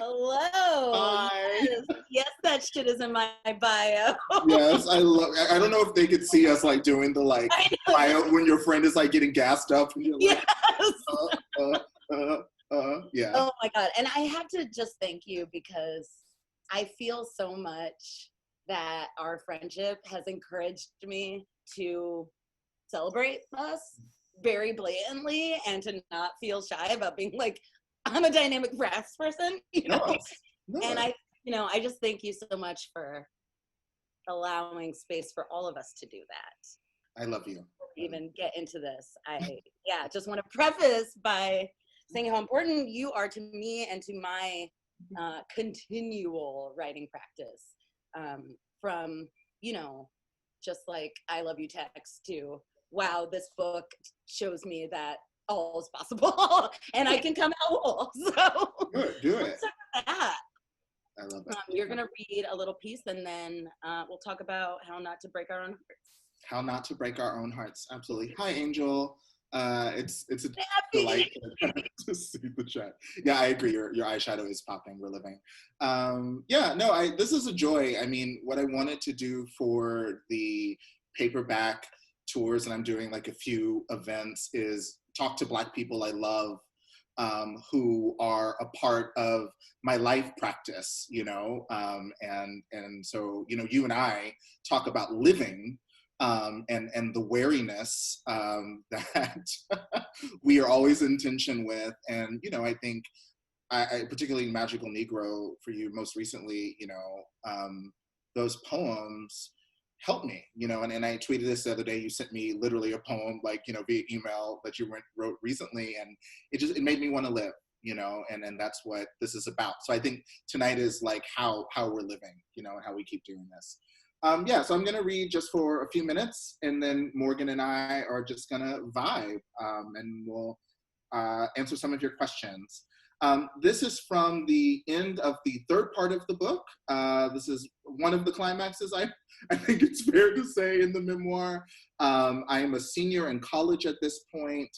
Hello. Hi. Yes, that shit is in my bio. Yes, I don't know if they could see us like doing the like bio when your friend is like getting gassed up and you're like, Yes. yeah. Oh my God. And I have to just thank you because I feel so much that our friendship has encouraged me to celebrate us very blatantly and to not feel shy about being like, I'm a dynamic press person, you know? No. And I just thank you so much for allowing space for all of us to do that. I love you. Before we even get into this, I just want to preface by saying how important you are to me and to my continual writing practice. From, just like I love you text to, wow, this book shows me that all is possible and I can come out whole. So do it. Let's start with that. I love it. You're going to read a little piece and then we'll talk about how not to break our own hearts. How not to break our own hearts. Absolutely. Hi, Angel. It's a delight to see the chat. Yeah, I agree. Your eyeshadow is popping. We're living. This is a joy. I mean, what I wanted to do for the paperback tours, and I'm doing like a few events, is talk to Black people I love who are a part of my life practice, and so, you and I talk about living and the wariness that we are always in tension with. And, I think I particularly Magical Negro for you most recently, those poems helped me, and I tweeted this the other day. You sent me literally a poem, like, via email that you wrote recently, and it made me want to live, and that's what this is about. So I think tonight is like how we're living, and how we keep doing this. So I'm going to read just for a few minutes, and then Morgan and I are just going to vibe, and we'll answer some of your questions. This is from the end of the third part of the book. This is one of the climaxes, I think it's fair to say, in the memoir. I am a senior in college at this point.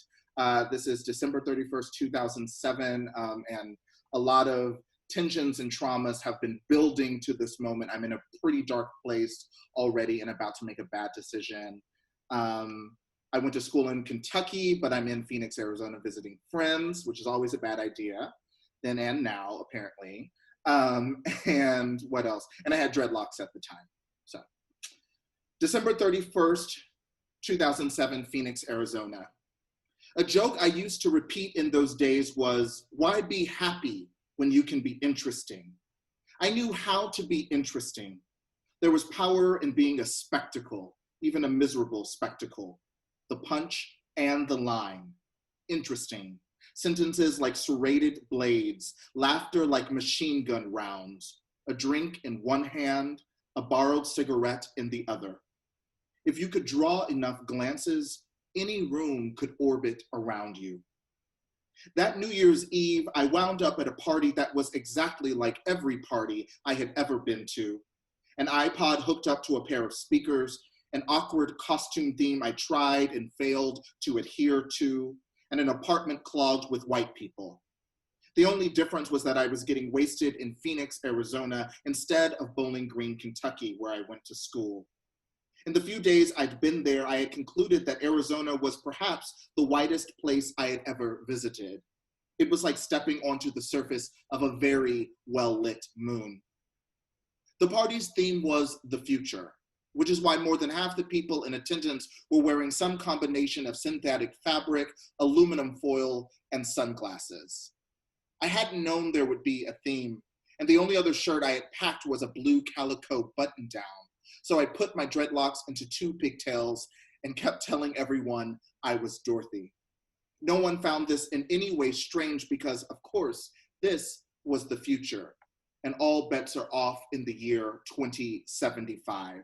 This is December 31st, 2007, and a lot of tensions and traumas have been building to this moment. I'm in a pretty dark place already and about to make a bad decision. I went to school in Kentucky, but I'm in Phoenix, Arizona visiting friends, which is always a bad idea, then and now, apparently. And what else? And I had dreadlocks at the time. So, December 31st, 2007, Phoenix, Arizona. A joke I used to repeat in those days was, why be happy when you can be interesting? I knew how to be interesting. There was power in being a spectacle, even a miserable spectacle. The punch and the line. Interesting. Sentences like serrated blades, laughter like machine gun rounds, a drink in one hand, a borrowed cigarette in the other. If you could draw enough glances, any room could orbit around you. That New Year's Eve, I wound up at a party that was exactly like every party I had ever been to. An iPod hooked up to a pair of speakers, an awkward costume theme I tried and failed to adhere to, and an apartment clogged with white people. The only difference was that I was getting wasted in Phoenix, Arizona, instead of Bowling Green, Kentucky, where I went to school. In the few days I'd been there, I had concluded that Arizona was perhaps the whitest place I had ever visited. It was like stepping onto the surface of a very well-lit moon. The party's theme was the future, which is why more than half the people in attendance were wearing some combination of synthetic fabric, aluminum foil, and sunglasses. I hadn't known there would be a theme, and the only other shirt I had packed was a blue calico button-down. So I put my dreadlocks into two pigtails and kept telling everyone I was Dorothy. No one found this in any way strange because, of course, this was the future, and all bets are off in the year 2075.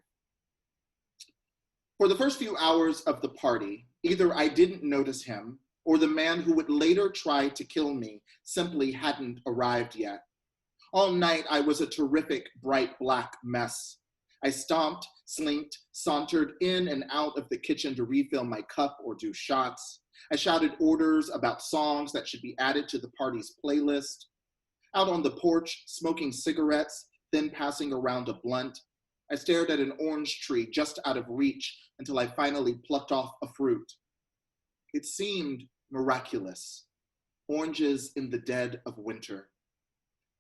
For the first few hours of the party, either I didn't notice him or the man who would later try to kill me simply hadn't arrived yet. All night, I was a terrific, bright black mess. I stomped, slinked, sauntered in and out of the kitchen to refill my cup or do shots. I shouted orders about songs that should be added to the party's playlist. Out on the porch, smoking cigarettes, then passing around a blunt, I stared at an orange tree just out of reach until I finally plucked off a fruit. It seemed miraculous. Oranges in the dead of winter.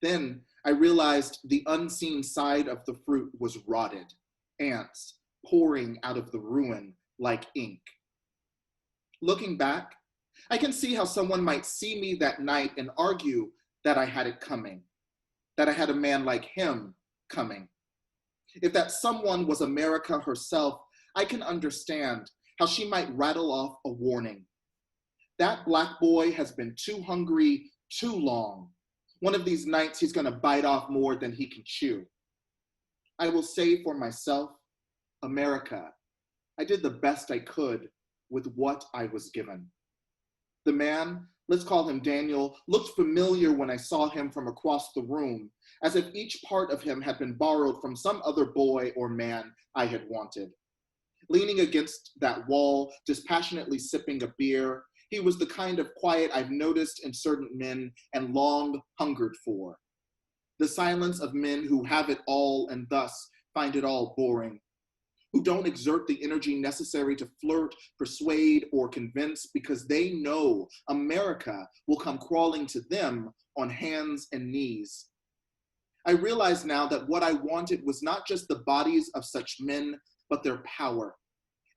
Then I realized the unseen side of the fruit was rotted, ants pouring out of the ruin like ink. Looking back, I can see how someone might see me that night and argue that I had it coming, that I had a man like him coming. If that someone was America herself, I can understand how she might rattle off a warning. That Black boy has been too hungry too long. One of these nights he's gonna bite off more than he can chew. I will say for myself, America, I did the best I could with what I was given. The man, let's call him Daniel, looked familiar when I saw him from across the room, as if each part of him had been borrowed from some other boy or man I had wanted. Leaning against that wall, dispassionately sipping a beer, he was the kind of quiet I've noticed in certain men and long hungered for. The silence of men who have it all and thus find it all boring, who don't exert the energy necessary to flirt, persuade, or convince because they know America will come crawling to them on hands and knees. I realize now that what I wanted was not just the bodies of such men, but their power,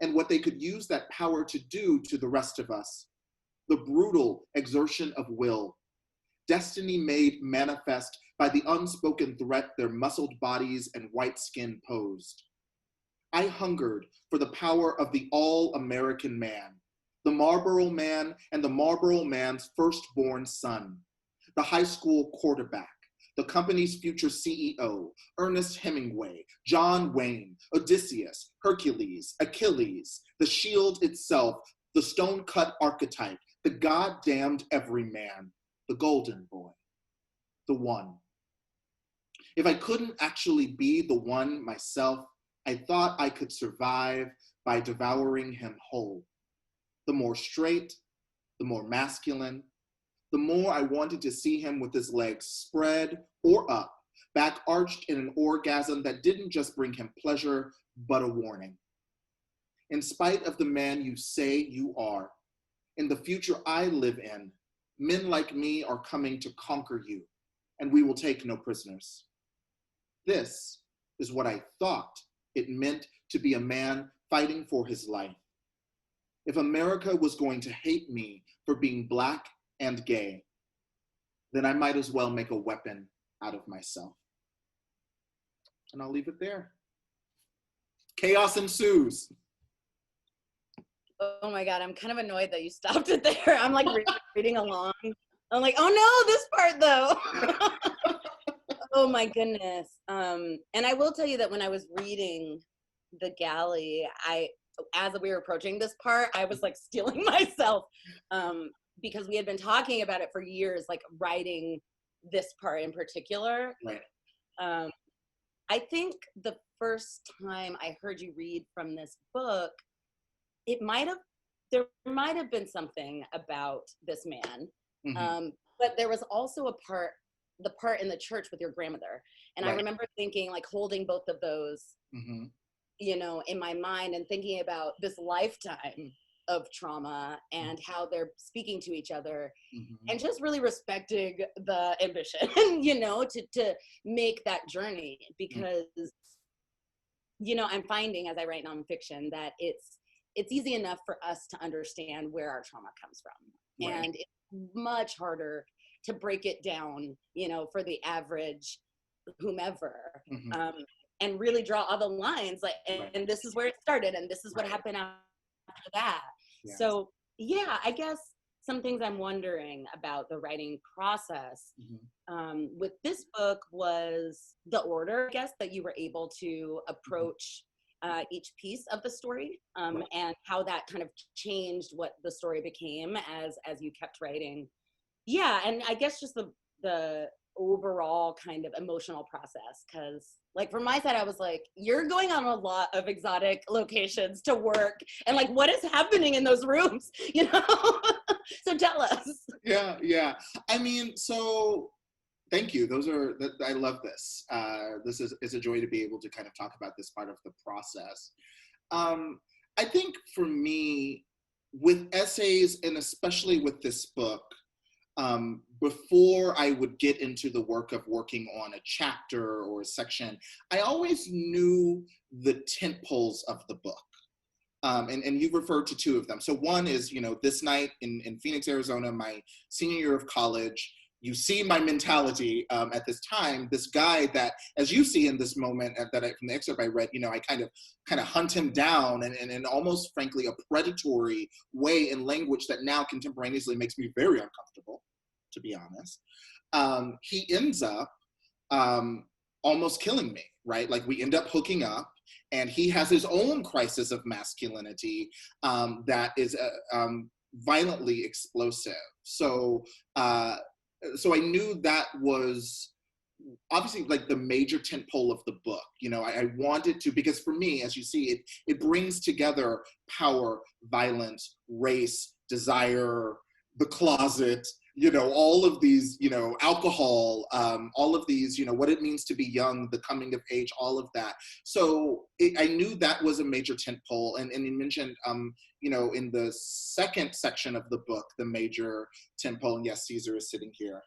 and what they could use that power to do to the rest of us. The brutal exertion of will, destiny made manifest by the unspoken threat their muscled bodies and white skin posed. I hungered for the power of the all-American man, the Marlboro man and the Marlboro man's firstborn son, the high school quarterback, the company's future CEO, Ernest Hemingway, John Wayne, Odysseus, Hercules, Achilles, the shield itself, the stone-cut archetype, the goddamned everyman, the golden boy, the one. If I couldn't actually be the one myself, I thought I could survive by devouring him whole. The more straight, the more masculine, the more I wanted to see him with his legs spread or up, back arched in an orgasm that didn't just bring him pleasure, but a warning. In spite of the man you say you are, in the future I live in, men like me are coming to conquer you, and we will take no prisoners. This is what I thought it meant to be a man fighting for his life. If America was going to hate me for being Black and gay, then I might as well make a weapon out of myself. And I'll leave it there. Chaos ensues. Oh my God, I'm kind of annoyed that you stopped it there. I'm like reading along. I'm like, oh no, this part though. Oh my goodness. And I will tell you that when I was reading The Galley, as we were approaching this part, I was like stealing myself because we had been talking about it for years, like writing this part in particular. Right. I think the first time I heard you read from this book, there might have been something about this man, but there was also the part in the church with your grandmother, and right. I remember thinking, like, holding both of those, you know, in my mind, and thinking about this lifetime of trauma and how they're speaking to each other, and just really respecting the ambition, you know, to make that journey, because, you know, I'm finding as I write nonfiction that it's easy enough for us to understand where our trauma comes from. Right. And it's much harder to break it down, you know, for the average whomever, and really draw all the lines, like, and this is where it started, and this is what happened after that. Yeah. So yeah, I guess some things I'm wondering about the writing process with this book was the order, I guess, that you were able to approach each piece of the story, and how that kind of changed what the story became as you kept writing. Yeah, and I guess just the overall kind of emotional process, because like from my side, I was like, you're going on a lot of exotic locations to work, and like, what is happening in those rooms, you know? So tell us. Yeah. I mean, so Thank you. I love this. This is a joy to be able to kind of talk about this part of the process. Um, I think for me, with essays, and especially with this book, before I would get into the work of working on a chapter or a section, I always knew the tent poles of the book. And you referred to two of them. So one is, this night in Phoenix, Arizona, my senior year of college. You see my mentality at this time. This guy that, as you see in this moment, from the excerpt I read, I kind of hunt him down, and in almost, frankly, a predatory way in language that now contemporaneously makes me very uncomfortable, to be honest. He ends up almost killing me, right? Like, we end up hooking up, and he has his own crisis of masculinity that is violently explosive. So I knew that was obviously like the major tentpole of the book. I wanted to, because for me, as you see, it brings together power, violence, race, desire, the closet, all of these, alcohol, all of these, what it means to be young, the coming of age, all of that. So I knew that was a major tentpole. And you mentioned, in the second section of the book, the major tentpole, and yes, Caesar is sitting here.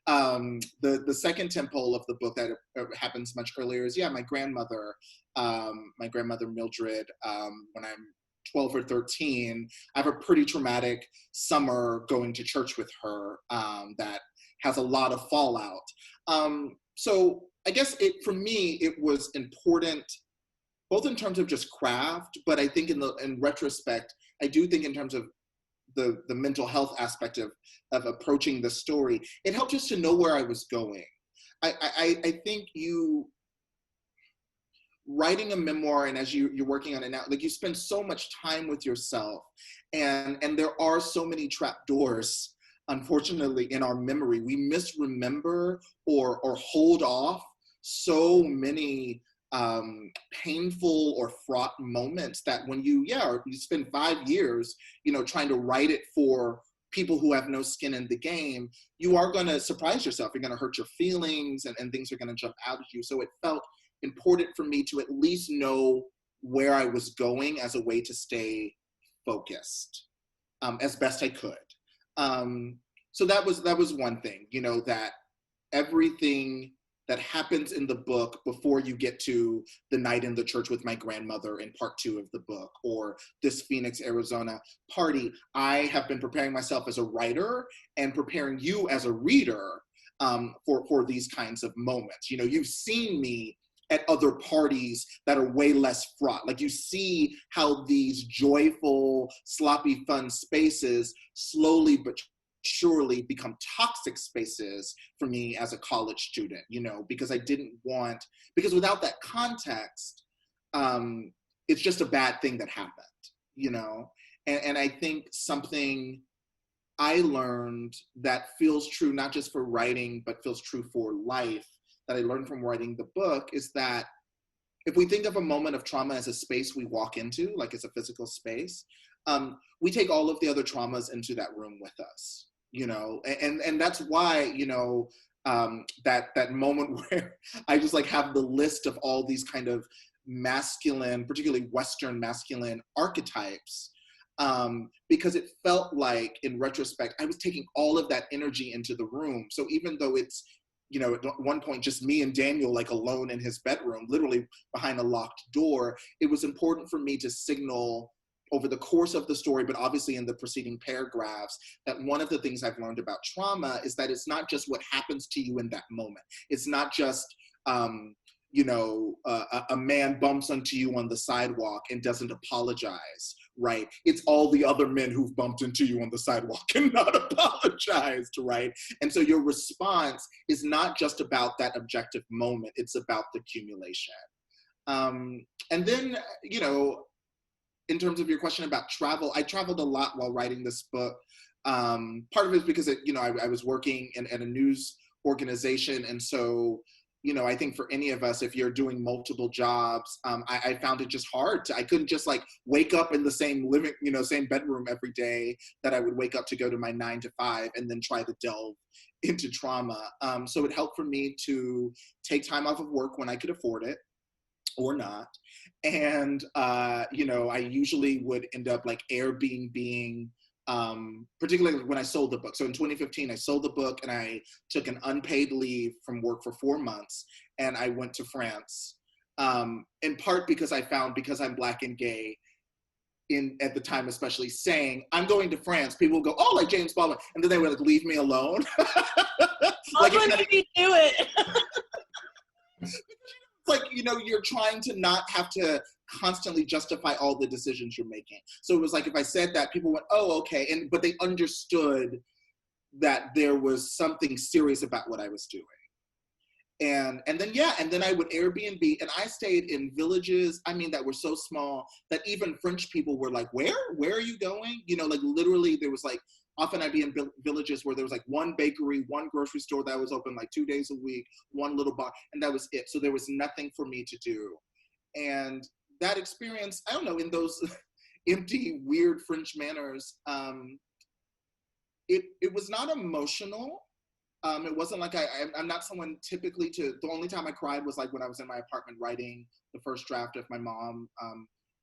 The second tentpole of the book that happens much earlier is, my grandmother Mildred, when I'm 12 or 13, I have a pretty traumatic summer going to church with her that has a lot of fallout. So I guess for me, it was important, both in terms of just craft, but I think in retrospect, I do think in terms of the mental health aspect of approaching the story, it helped just to know where I was going. I think writing a memoir, and as you're working on it now, like, you spend so much time with yourself, and there are so many trapdoors, unfortunately, in our memory. We misremember or hold off so many painful or fraught moments that when you spend 5 years, trying to write it for people who have no skin in the game, you are going to surprise yourself. You're going to hurt your feelings, and things are going to jump out at you. So it felt important for me to at least know where I was going as a way to stay focused as best I could. So that was one thing, that everything that happens in the book before you get to the night in the church with my grandmother in part 2 of the book, or this Phoenix, Arizona party, I have been preparing myself as a writer and preparing you as a reader for these kinds of moments. You've seen me at other parties that are way less fraught. Like, you see how these joyful, sloppy, fun spaces slowly but surely become toxic spaces for me as a college student, because because without that context, it's just a bad thing that happened, and I think something I learned that feels true, not just for writing, but feels true for life, that I learned from writing the book, is that if we think of a moment of trauma as a space we walk into, like it's a physical space, we take all of the other traumas into that room with us, and that's why, that moment where I just have the list of all these kind of masculine, particularly Western masculine archetypes, because it felt like, in retrospect, I was taking all of that energy into the room. So even though it's, at one point, just me and Daniel, alone in his bedroom, literally behind a locked door, it was important for me to signal over the course of the story, but obviously in the preceding paragraphs, that one of the things I've learned about trauma is that it's not just what happens to you in that moment. It's not just, a man bumps into you on the sidewalk and doesn't apologize, right? It's all the other men who've bumped into you on the sidewalk and not apologized, right? And so your response is not just about that objective moment, it's about the accumulation. And then, in terms of your question about travel, I traveled a lot while writing this book. Part of it is because, I was working at a news organization. And so, I think for any of us, if you're doing multiple jobs, I found it just hard. I couldn't just wake up in the same same bedroom every day that I would wake up to go to my 9 to 5 and then try to delve into trauma. So it helped for me to take time off of work when I could afford it or not. And, you know, I usually would end up like Airbnb-ing, particularly when I sold the book. So in 2015, I sold the book and I took an unpaid leave from work for 4 months and I went to France. In part because I found, because I'm Black and gay, at the time especially, saying I'm going to France, people would go, oh, like James Baldwin, and then they would like leave me alone. Like Baldwin made me do it. Like, you know, you're trying to not have to constantly justify all the decisions you're making. So it was like, if I said that, people went, oh, okay. But they understood that there was something serious about what I was doing. And then I would Airbnb, and I stayed in villages, I mean, that were so small that even French people were like, where are you going? You know, like literally there was like, often I'd be in villages where there was like one bakery, one grocery store that was open like 2 days a week, one little bar, and that was it. So there was nothing for me to do. And that experience, I don't know, in those empty, weird French manners, it was not emotional. It wasn't like I'm not someone typically the only time I cried was like when I was in my apartment writing the first draft of my mom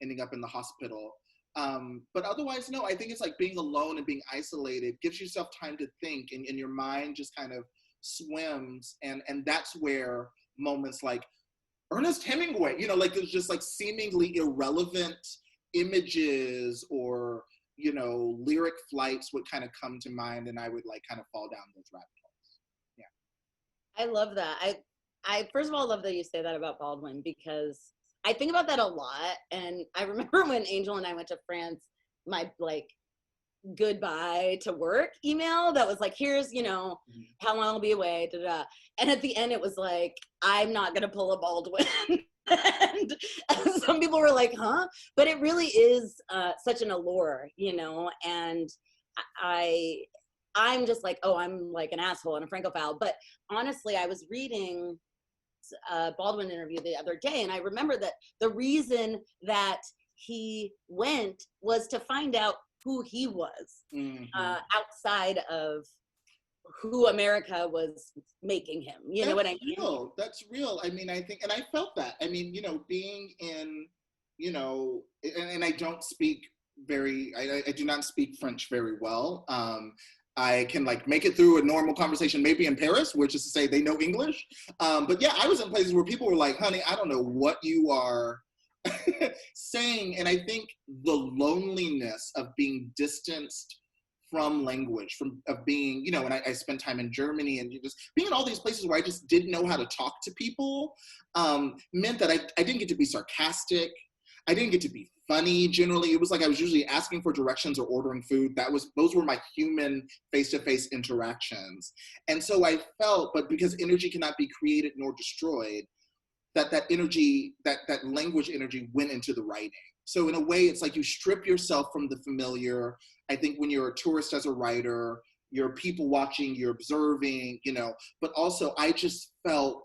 ending up in the hospital. But otherwise, no, I think it's like being alone and being isolated gives yourself time to think, and your mind just kind of swims. And that's where moments like Ernest Hemingway, you know, like there's just like seemingly irrelevant images or, you know, lyric flights would kind of come to mind, and I would like kind of fall down those rabbit holes. I love that. I first of all love that you say that about Baldwin, because I think about that a lot. And I remember when Angel and I went to France, my like goodbye to work email that was like, here's, you know, how long I'll be away, da, da. And at the end it was like, I'm not gonna pull a Baldwin. And some people were like, huh? But it really is such an allure, you know. And I'm just like, oh, I'm like an asshole and a Francophile. But honestly, I was reading a Baldwin interview the other day, and I remember that the reason that he went was to find out who he was outside of who America was making him. You know what I mean? Real. That's real. I mean, I think, and I felt that. I mean, you know, being in, you know, and I don't speak I do not speak French very well. I can like make it through a normal conversation, maybe in Paris, which is to say they know English. But yeah, I was in places where people were like, honey, I don't know what you are saying. And I think the loneliness of being distanced from language, of being, you know, and I spent time in Germany, and you just being in all these places where I just didn't know how to talk to people, meant that I didn't get to be sarcastic. I didn't get to be funny generally. It was like I was usually asking for directions or ordering food. Those were my human face-to-face interactions. And so I felt, but because energy cannot be created nor destroyed, that energy, that language energy went into the writing. So in a way, it's like you strip yourself from the familiar. I think when you're a tourist as a writer, you're people watching, you're observing, you know, but also I just felt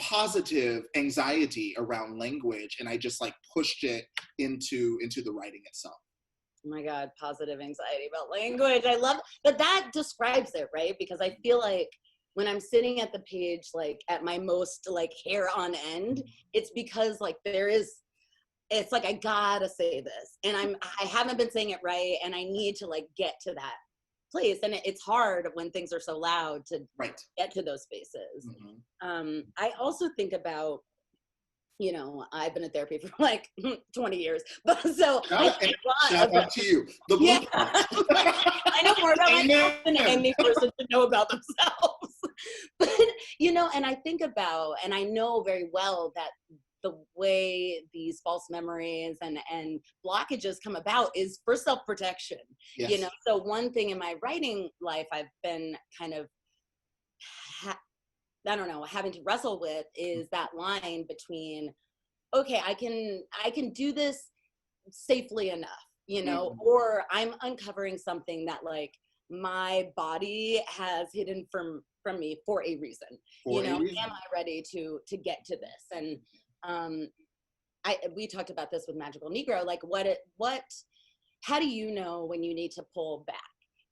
positive anxiety around language, and I just like pushed it into the writing itself. Oh my God, positive anxiety about language. I love that describes it, right? Because I feel like when I'm sitting at the page, like at my most like hair on end, it's because like it's like, I gotta say this, and I haven't been saying it right, and I need to like get to that place. And it's hard when things are so loud to get to those spaces. I also think about, you know, I've been in therapy for like 20 years, but so shout out to you. I know more about myself than any person should know about themselves. But, you know, and I think about, and I know very well that the way these false memories and blockages come about is for self-protection. Yes. You know, so one thing in my writing life I've been kind of, I don't know, having to wrestle with is that line between, okay, I can do this safely enough, you know, or I'm uncovering something that like my body has hidden from me for a reason. Am I ready to get to this? And we talked about this with Magical Negro, like how do you know when you need to pull back?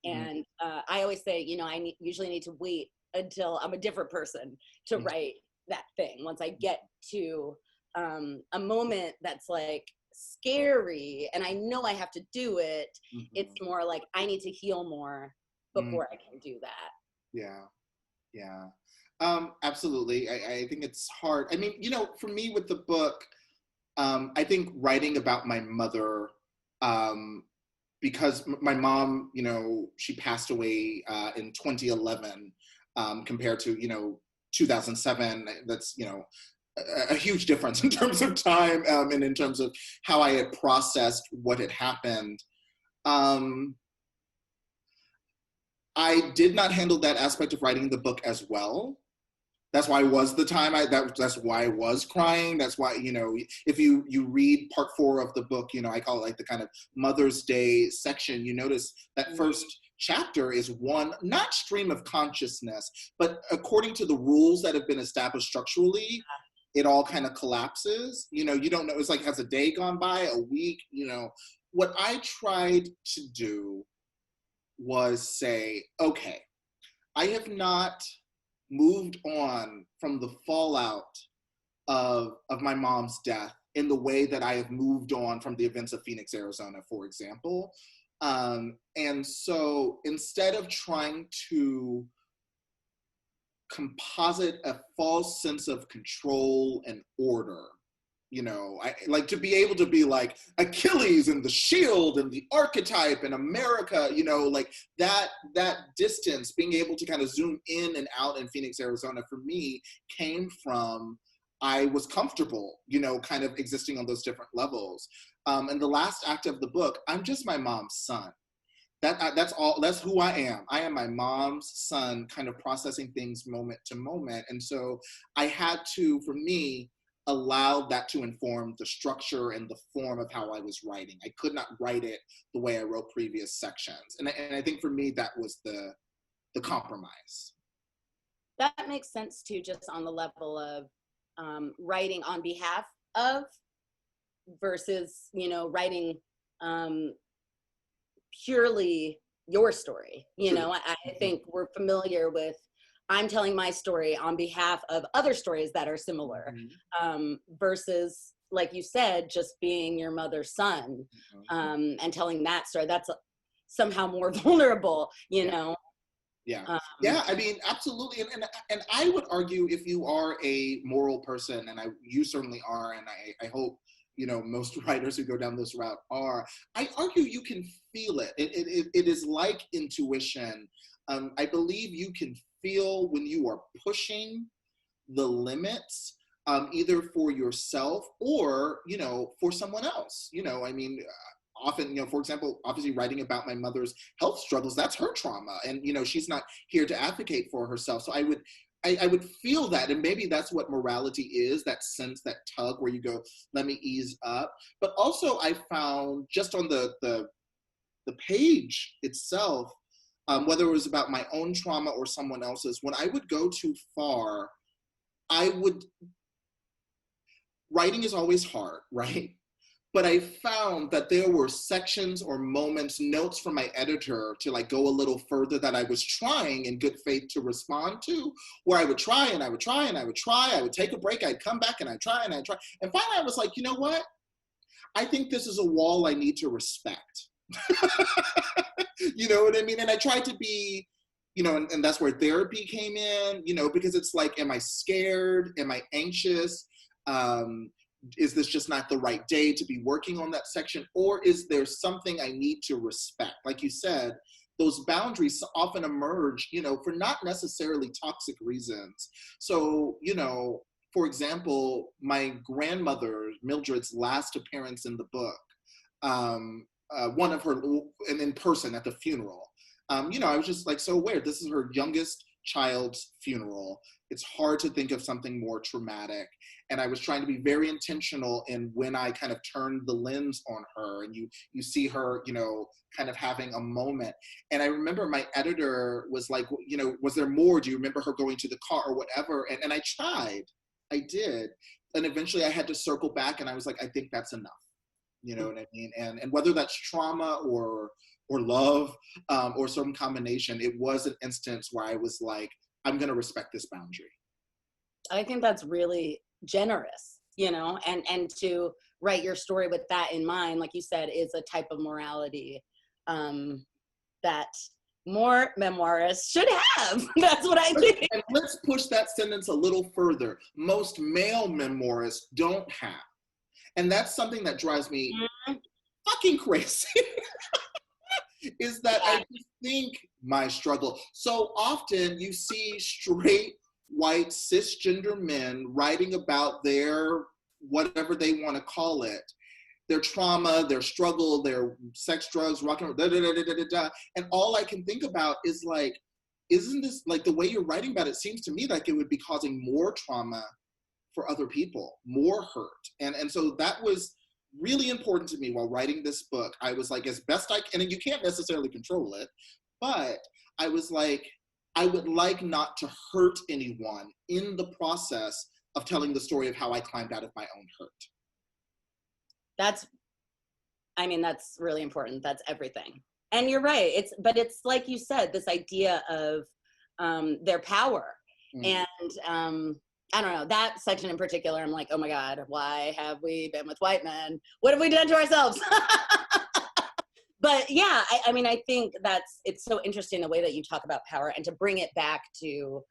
Mm-hmm. And I always say, you know, usually need to wait until I'm a different person to write that thing. Once I get to a moment that's like scary and I know I have to do it, it's more like I need to heal more before I can do that. Yeah, yeah. Absolutely. I think it's hard. I mean, you know, for me with the book, I think writing about my mother, because my mom, you know, she passed away in 2011, compared to, you know, 2007. That's, you know, a huge difference in terms of time, and in terms of how I had processed what had happened. Um, I did not handle that aspect of writing the book as well. That's why I was the time that's why I was crying. That's why, you know, if you read part 4 of the book, you know, I call it like the kind of Mother's Day section, you notice that first chapter is one, not stream of consciousness, but according to the rules that have been established structurally, it all kind of collapses. You know, you don't know, it's like, has a day gone by, a week, you know. What I tried to do was say, okay, I have not moved on from the fallout of my mom's death in the way that I have moved on from the events of Phoenix, Arizona, for example. And so instead of trying to composite a false sense of control and order, you know, I like to be able to be like Achilles and the shield and the archetype and America, you know, like that distance, being able to kind of zoom in and out in Phoenix, Arizona, for me came from, I was comfortable, you know, kind of existing on those different levels. And the last act of the book, I'm just my mom's son. That's all, that's who I am. I am my mom's son, kind of processing things moment to moment. And so I had to, for me, allow that to inform the structure and the form of how I was writing. I could not write it the way I wrote previous sections. And I think for me, that was the compromise. That makes sense too, just on the level of writing on behalf of versus, you know, writing purely your story. You know, I think we're familiar with, I'm telling my story on behalf of other stories that are similar, versus, like you said, just being your mother's son, and telling that story. That's somehow more vulnerable, you know? Yeah. Yeah, I mean, absolutely. And I would argue, if you are a moral person, and you certainly are, and I hope, you know, most writers who go down this route are, I argue you can feel it. It is like intuition. I believe you can feel when you are pushing the limits, either for yourself or, you know, for someone else. You know, I mean, often, you know, for example, obviously writing about my mother's health struggles, that's her trauma. And, you know, she's not here to advocate for herself. So I would feel that. And maybe that's what morality is, that sense, that tug where you go, let me ease up. But also I found, just on the page itself, whether it was about my own trauma or someone else's, when I would go too far, writing is always hard, right? But I found that there were sections or moments, notes from my editor to like go a little further, that I was trying in good faith to respond to, where I would try and I would try and I would try, I would take a break, I'd come back and I'd try and I'd try. And finally I was like, you know what? I think this is a wall I need to respect. You know what I mean? And I tried to be, you know, and that's where therapy came in, you know, because it's like, am I scared? Am I anxious? Is this just not the right day to be working on that section? Or is there something I need to respect? Like you said, those boundaries often emerge, you know, for not necessarily toxic reasons. So, you know, for example, my grandmother, Mildred's last appearance in the book, one of her, and in person at the funeral, you know, I was just like so aware, this is her youngest child's funeral. It's hard to think of something more traumatic. And I was trying to be very intentional in when I kind of turned the lens on her, and you see her, you know, kind of having a moment. And I remember my editor was like, you know, was there more? Do you remember her going to the car or whatever? And I tried, I did. And eventually I had to circle back, and I was like, I think that's enough. You know what I mean? And whether that's trauma or or love, or some combination, it was an instance where I was like, I'm going to respect this boundary. I think that's really generous, you know, and to write your story with that in mind, like you said, is a type of morality that more memoirists should have. That's what I think. And let's push that sentence a little further. Most male memoirists don't have. And that's something that drives me fucking crazy. Is that I just think my struggle. So often you see straight, white, cisgender men writing about their, whatever they want to call it, their trauma, their struggle, their sex, drugs, rock and roll, da, da, da, da, da, da. And all I can think about is like, isn't this, like the way you're writing about it seems to me like it would be causing more trauma for other people, more hurt. And so that was really important to me while writing this book. I was like, as best I can, and you can't necessarily control it, but I was like, I would like not to hurt anyone in the process of telling the story of how I climbed out of my own hurt. That's really important. That's everything. And you're right. But it's like you said, this idea of their power. And I don't know, that section in particular, I'm like, oh my God, why have we been with white men? What have we done to ourselves? But yeah, I mean, I think it's so interesting the way that you talk about power and to bring it back to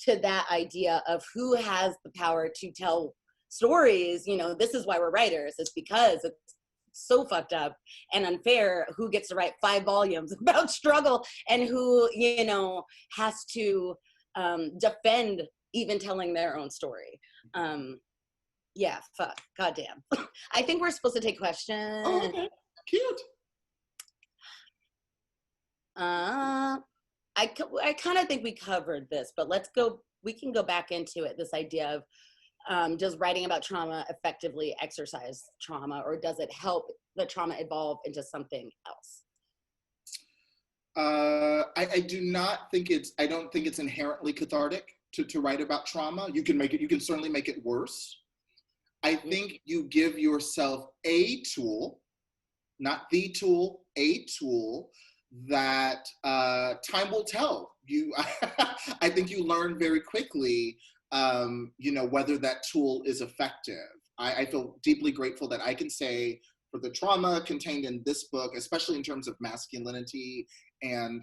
that idea of who has the power to tell stories. You know, this is why we're writers. It's because it's so fucked up and unfair who gets to write 5 volumes about struggle and who, you know, has to defend even telling their own story. Yeah, fuck, goddamn. I think we're supposed to take questions. Oh, okay, cute. I kind of think we covered this, but we can go back into it, this idea of does writing about trauma effectively exercise trauma, or does it help the trauma evolve into something else? I don't think it's inherently cathartic to write about trauma. You can certainly make it worse. I think you give yourself a tool, not the tool, a tool that time will tell. I think you learn very quickly, you know, whether that tool is effective. I feel deeply grateful that I can say for the trauma contained in this book, especially in terms of masculinity and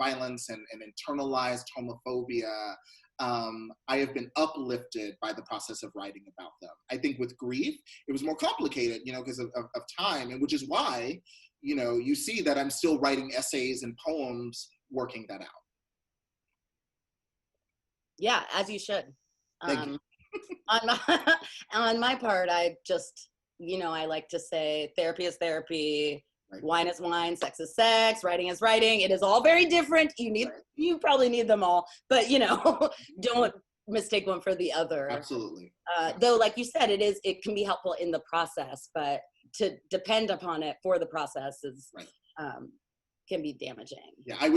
violence and internalized homophobia, I have been uplifted by the process of writing about them. I think with grief, it was more complicated, you know, because of time, and which is why, you know, you see that I'm still writing essays and poems working that out. Yeah, as you should. Thank you. On my part, I just, you know, I like to say therapy is therapy, right. Wine is wine, sex is sex, writing is writing. It is all very different. You probably need them all, but you know, don't mistake one for the other. Absolutely. Though, like you said, it can be helpful in the process, but to depend upon it for the process is right. Can be damaging. Yeah,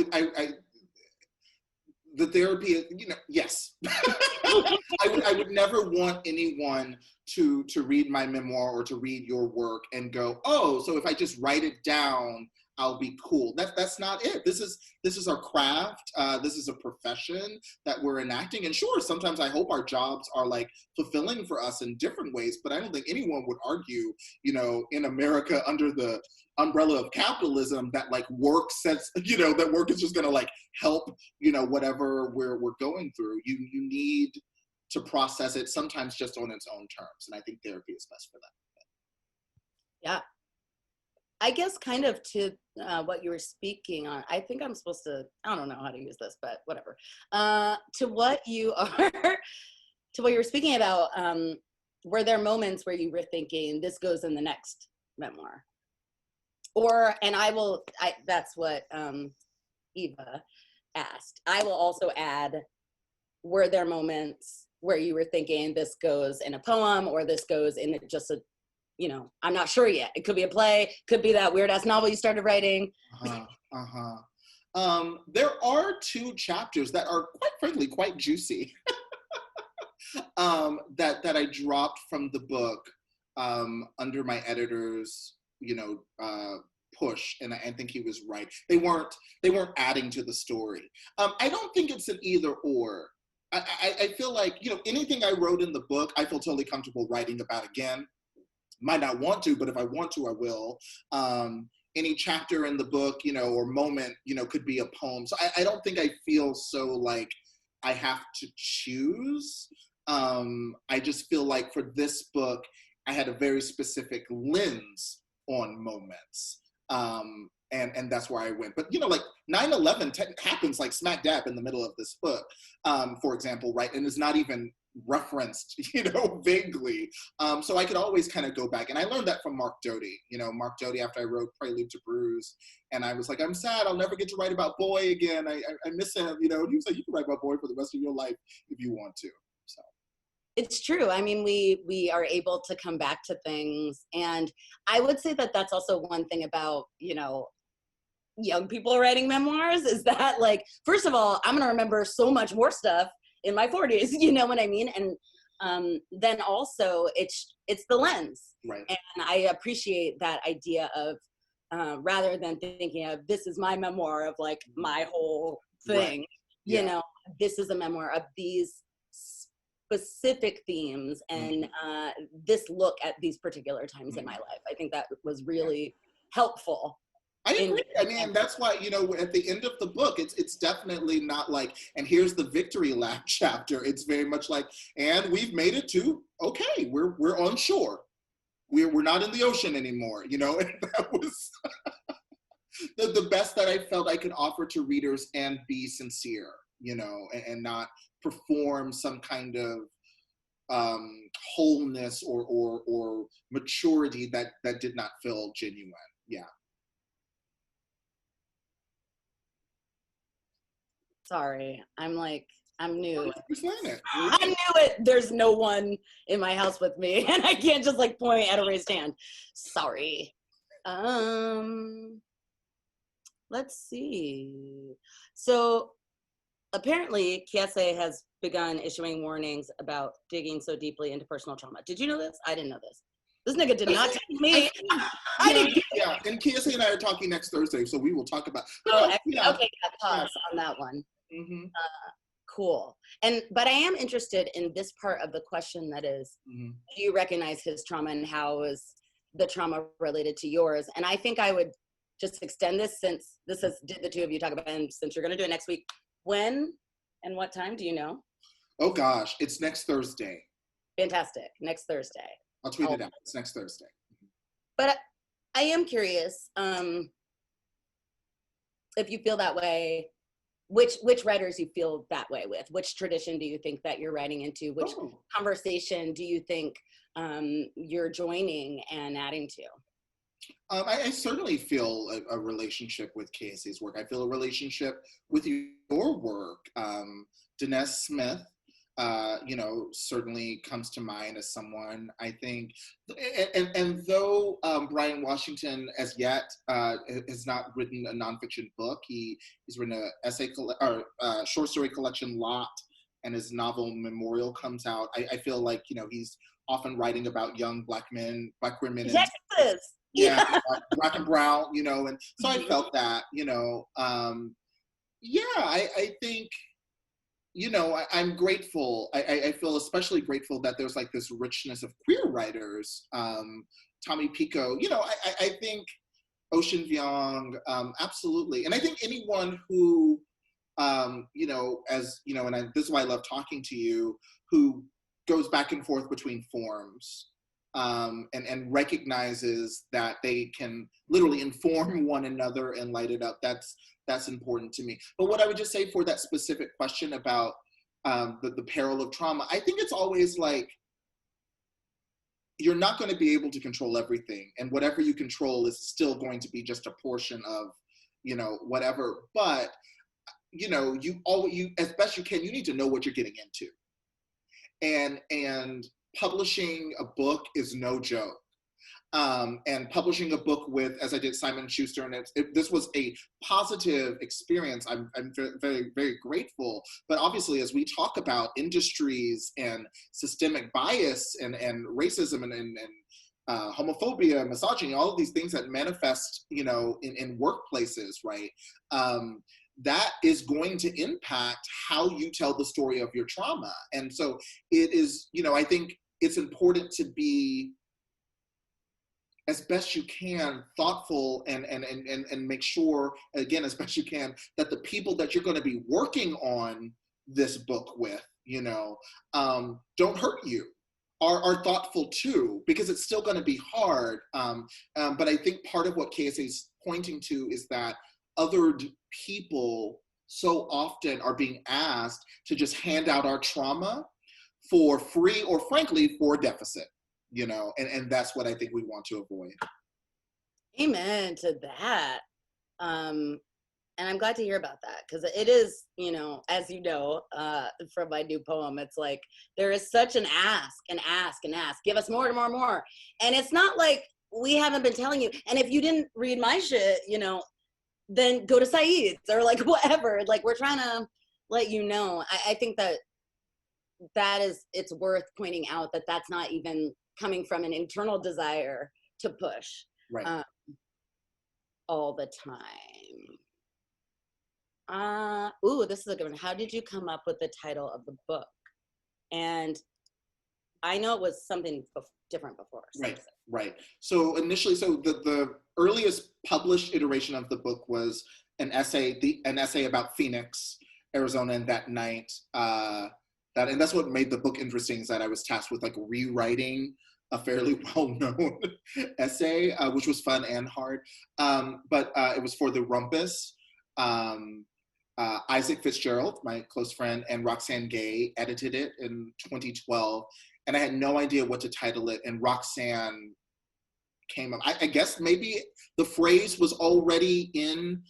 the therapy, you know, yes. I would never want anyone to read my memoir or to read your work and go, oh, so if I just write it down, I'll be cool. That's not it. This is our craft. This is a profession that we're enacting. And sure, sometimes I hope our jobs are like fulfilling for us in different ways, but I don't think anyone would argue, you know, in America under the umbrella of capitalism that like work sets, you know, that work is just gonna like help, you know, whatever we're going through. You need to process it sometimes just on its own terms. And I think therapy is best for that. Yeah. I guess kind of to what you were speaking on, I think I'm supposed to, I don't know how to use this, but whatever. To what you were speaking about, were there moments where you were thinking, this goes in the next memoir? That's what Eva asked. I will also add, were there moments where you were thinking, this goes in a poem, or this goes in just a, you know, I'm not sure yet. It could be a play, could be that weird ass novel you started writing. There are 2 chapters that are quite frankly quite juicy that I dropped from the book under my editor's, you know, push, and I think he was right. They weren't adding to the story. I don't think it's an either or. I feel like, you know, anything I wrote in the book, I feel totally comfortable writing about again. Might not want to, but if I want to, I will. Any chapter in the book, you know, or moment, you know, could be a poem. So I don't think I feel so like I have to choose. I just feel like for this book, I had a very specific lens on moments. And that's where I went. But, you know, like 9/11 happens like smack dab in the middle of this book, for example, right? And it's not even referenced, you know, vaguely. So I could always kind of go back. And I learned that from Mark Doty, you know, Mark Doty after I wrote Prelude to Bruise. And I was like, I'm sad, I'll never get to write about Boy again. I miss him, you know. And he was like, you can write about Boy for the rest of your life if you want to. So. It's true. I mean, we are able to come back to things. And I would say that that's also one thing about, you know, young people writing memoirs is that, like, first of all, I'm going to remember so much more stuff in my 40s, you know what I mean? And then also it's the lens. Right. And I appreciate that idea of rather than thinking of this is my memoir of like my whole thing, right. you know, this is a memoir of these specific themes and this look at these particular times in my life. I think that was really helpful. I agree. I mean, that's why, you know, at the end of the book, it's definitely not like, and here's the victory lap chapter. It's very much like, and we've made it to, okay, we're on shore. We're not in the ocean anymore, you know, and that was the best that I felt I could offer to readers and be sincere, you know, and not perform some kind of wholeness or maturity that did not feel genuine. Yeah. Sorry, I'm new. I knew it. There's no one in my house with me, and I can't just like point at a raised hand. Sorry. Let's see. So apparently, Kiese has begun issuing warnings about digging so deeply into personal trauma. Did you know this? I didn't know this. This nigga did not tell me. I didn't. Yeah, and Kiese and I are talking next Thursday, so we will talk about. Oh, yeah. Okay, pause on that one. Mm-hmm. Cool. But I am interested in this part of the question that is, do you recognize his trauma and how is the trauma related to yours? And I think I would just extend this since this is, did the two of you talk about it, and since you're going to do it next week, when and what time, do you know? Oh gosh, it's next Thursday. Fantastic. Next Thursday. I'll tweet it out. It's next Thursday. But I am curious if you feel that way, which writers you feel that way with, which tradition do you think that you're writing into, which conversation do you think you're joining and adding to? I certainly feel a relationship with Kiese's work. I feel a relationship with your work. Dinesh Smith, you know, certainly comes to mind as someone I think, and though Brian Washington as yet has not written a nonfiction book, he's written an essay or short story collection, Lot, and his novel Memorial comes out. I feel like, you know, he's often writing about young Black men, Black women. Texas. Yeah, Black and brown, you know, and so I felt that, you know, I think, you know, I'm grateful. I feel especially grateful that there's like this richness of queer writers. Tommy Pico, you know, I think Ocean Vuong, absolutely. And I think anyone who, you know, as, you know, and this is why I love talking to you, who goes back and forth between forms and recognizes that they can literally inform one another and light it up. That's important to me. But what I would just say for that specific question about the peril of trauma, I think it's always like, you're not going to be able to control everything. And whatever you control is still going to be just a portion of, you know, whatever. But, you know, you as best you can, you need to know what you're getting into. And publishing a book is no joke. And publishing a book with, as I did, Simon Schuster, and this was a positive experience. I'm very, very grateful. But obviously, as we talk about industries and systemic bias and racism and homophobia, misogyny, all of these things that manifest, you know, in workplaces, right? That is going to impact how you tell the story of your trauma. And so it is, you know, I think it's important to be, as best you can, thoughtful and make sure, again, as best you can, that the people that you're going to be working on this book with, you know, don't hurt you, are thoughtful too, because it's still going to be hard. But I think part of what KSA is pointing to is that othered people so often are being asked to just hand out our trauma for free, or frankly, for deficit, you know, and that's what I think we want to avoid. Amen to that. And I'm glad to hear about that, because it is, you know, as you know, from my new poem, it's like there is such an ask and ask and ask. Give us more and more and more. And it's not like we haven't been telling you. And if you didn't read my shit, you know, then go to Saeed's or like whatever. Like, we're trying to let you know. I think that is, it's worth pointing out that that's not even coming from an internal desire to push, right, all the time. Ooh, this is a good one. How did you come up with the title of the book? And I know it was something different before. So. Right. So initially, so the earliest published iteration of the book was an essay about Phoenix, Arizona, and that night. And that's what made the book interesting, is that I was tasked with like rewriting a fairly well-known essay, which was fun and hard. But it was for the Rumpus. Isaac Fitzgerald, my close friend, and Roxane Gay edited it in 2012. And I had no idea what to title it. And Roxane came up. I guess maybe the phrase was already in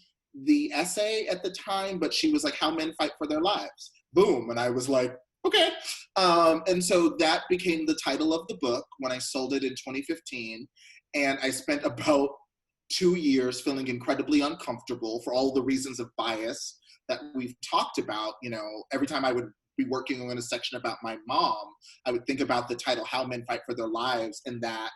the essay at the time, but she was like, "How men fight for their lives." Boom. And I was like, okay. And so that became the title of the book when I sold it in 2015. And I spent about 2 years feeling incredibly uncomfortable for all the reasons of bias that we've talked about. You know, every time I would be working on a section about my mom, I would think about the title, How Men Fight for Their Lives, and that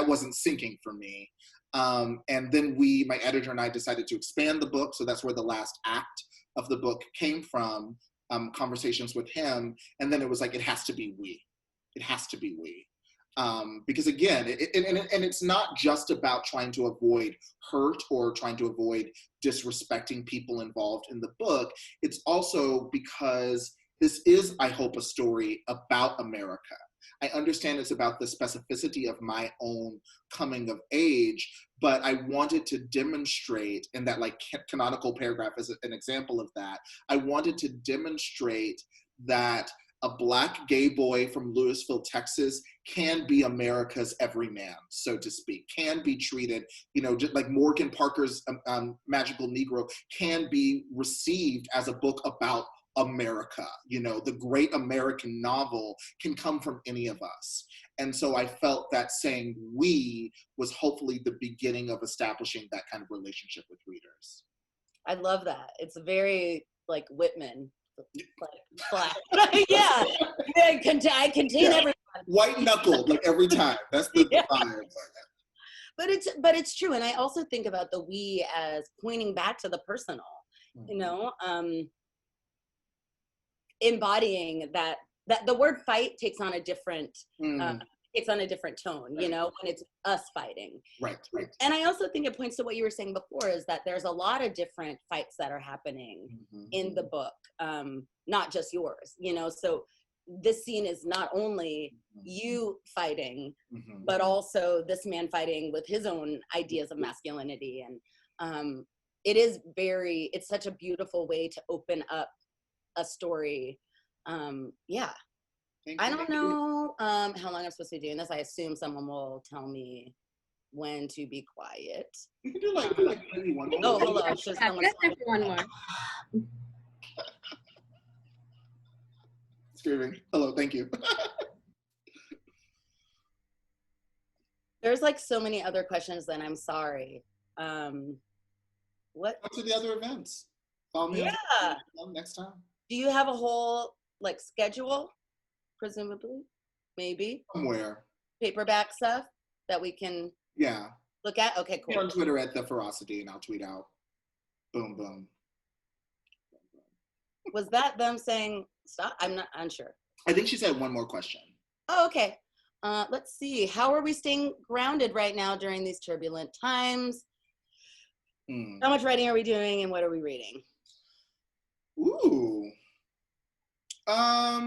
wasn't syncing for me. And then my editor and I decided to expand the book. So that's where the last act of the book came from, conversations with him. And then it was like, it has to be we. It has to be we. Because again, it's not just about trying to avoid hurt or trying to avoid disrespecting people involved in the book. It's also because this is, I hope, a story about America. I understand it's about the specificity of my own coming of age, but I wanted to demonstrate, and that like canonical paragraph is an example of that. I wanted to demonstrate that a Black gay boy from Louisville, Texas can be America's everyman, so to speak, can be treated, you know, just like Morgan Parker's Magical Negro can be received as a book about America. You know, the great American novel can come from any of us. And so I felt that saying we was hopefully the beginning of establishing that kind of relationship with readers. I love that. It's very like Whitman. Like Black. Yeah. I contain everyone. White knuckled, like every time. That's the vibe. But it's true. And I also think about the we as pointing back to the personal, you know, embodying that the word fight takes on a different tone, you know, when it's us fighting. Right. And I also think it points to what you were saying before, is that there's a lot of different fights that are happening in the book, not just yours, you know. So this scene is not only you fighting, but also this man fighting with his own ideas of masculinity. And it's such a beautiful way to open up a story. I don't know how long I'm supposed to be doing this. I assume someone will tell me when to be quiet. You can do like maybe one more. Oh, hold on. One more. Screaming. Hello, thank you. There's like so many other questions, and I'm sorry. What? Go to the other events. Follow me on next time. Do you have a whole like schedule? Presumably, maybe. Somewhere. Paperback stuff. that we can Yeah. look at? Okay, cool. You're on Twitter at The Ferocity, and I'll tweet out. Boom, boom. Was that them saying stop? I'm not unsure. I think she said one more question. Oh, okay. Let's see. How are we staying grounded right now during these turbulent times? How much writing are we doing, and what are we reading? Ooh. I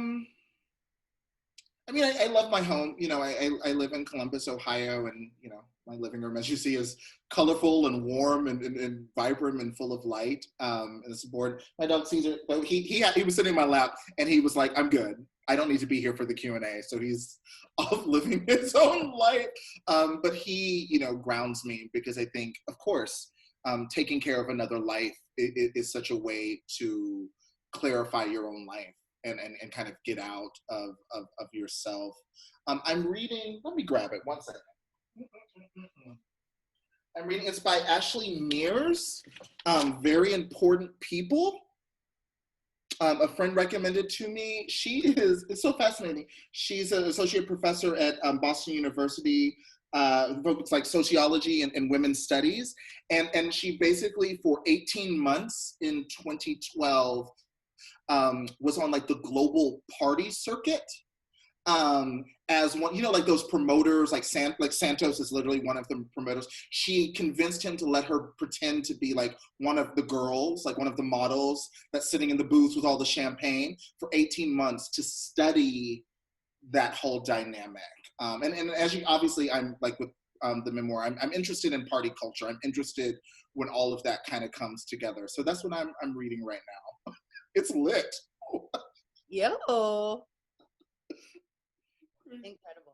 mean, I love my home. You know, I live in Columbus, Ohio, and, you know, my living room, as you see, is colorful and warm and vibrant and full of light. And it's bored. My dog Caesar, but he was sitting in my lap, and he was like, "I'm good. I don't need to be here for the Q&A." So he's off living his own life. But he, you know, grounds me, because I think, of course, taking care of another life is such a way to clarify your own life. And kind of get out of yourself. I'm reading, let me grab it, one second. I'm reading, it's by Ashley Mears, Very Important People. A friend recommended to me. It's so fascinating. She's an associate professor at Boston University, focused like sociology and women's studies. And she basically, for 18 months in 2012, was on like the global party circuit, as one, you know, like those promoters, like Santos is literally one of the promoters. She convinced him to let her pretend to be like one of the girls, like one of the models that's sitting in the booth with all the champagne for 18 months to study that whole dynamic. And as you, obviously, I'm like with the memoir, I'm interested in party culture. I'm interested when all of that kind of comes together. So that's what I'm reading right now. It's lit. Yo. Incredible.